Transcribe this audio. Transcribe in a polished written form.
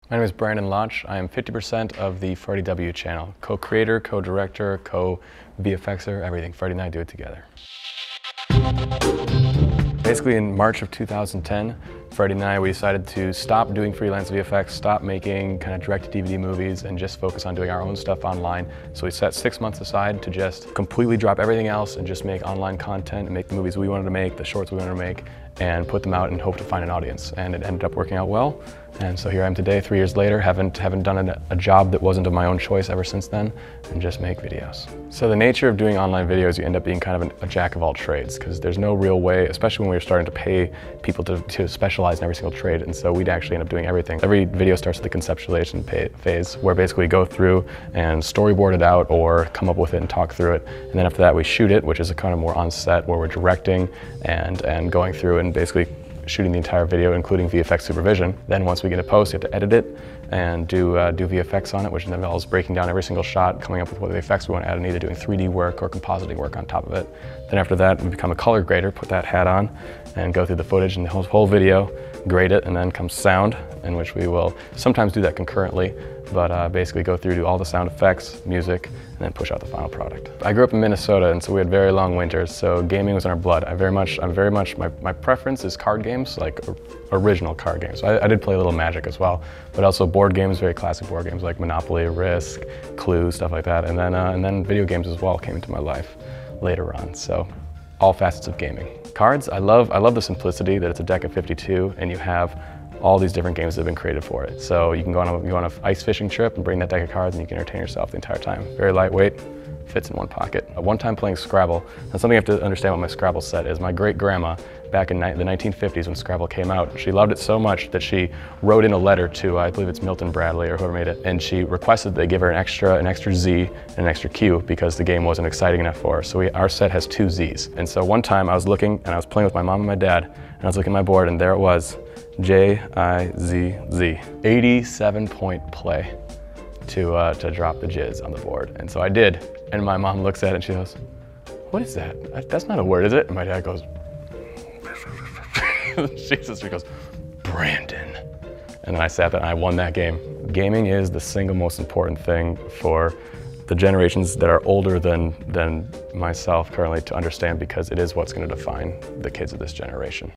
My name is Brandon Laatsch. I am 50% of the FreddyW channel. Co-creator, co-director, co-VFXer, everything. Freddy and I do it together. Basically in March of 2010, Freddy and I, we decided to stop doing freelance VFX, stop making kind of direct-to-DVD movies, and just focus on doing our own stuff online. So we set 6 months aside to just completely drop everything else and just make online content and make the movies we wanted to make, the shorts we wanted to make, and put them out and hope to find an audience. And it ended up working out well. And so here I am today, 3 years later, haven't done a job that wasn't of my own choice ever since then, and just make videos. So the nature of doing online videos, you end up being kind of a jack of all trades, because there's no real way, especially when we were starting to pay people to specialize in every single trade, and so we'd actually end up doing everything. Every video starts with the conceptualization phase, where basically we go through and storyboard it out or come up with it and talk through it. And then after that we shoot it, which is a kind of more on set, where we're directing and going through and basically shooting the entire video, including VFX supervision. Then once we get it post, you have to edit it and do VFX on it, which involves breaking down every single shot, coming up with what the effects we want to add, and either doing 3D work or compositing work on top of it. Then after that, we become a color grader, put that hat on, and go through the footage and the whole video, grade it, and then comes sound, in which we will sometimes do that concurrently, but basically go through, do all the sound effects, music, and then push out the final product. I grew up in Minnesota, and so we had very long winters, so gaming was in our blood. My preference is card games, like original card games. So I did play a little Magic as well, but also board games, very classic board games like Monopoly, Risk, Clue, stuff like that. And then video games as well came into my life later on, so all facets of gaming. Cards, I love the simplicity that it's a deck of 52, and you have all these different games that have been created for it. So you can go on an ice fishing trip and bring that deck of cards and you can entertain yourself the entire time. Very lightweight, fits in one pocket. One time playing Scrabble, and something you have to understand what my Scrabble set is. My great-grandma, back in the 1950s when Scrabble came out, she loved it so much that she wrote in a letter to, I believe it's Milton Bradley or whoever made it, and she requested they give her an extra Z and an extra Q because the game wasn't exciting enough for her. So our set has 2 Zs. And so one time I was looking and I was playing with my mom and my dad, and I was looking at my board and there it was, J-I-Z-Z, 87-point play to drop the jizz on the board. And so I did, and my mom looks at it and she goes, "What is that? That's not a word, is it?" And my dad goes, Jesus, she goes, "Brandon." And then I sat there and I won that game. Gaming is the single most important thing for the generations that are older than myself currently to understand, because it is what's going to define the kids of this generation.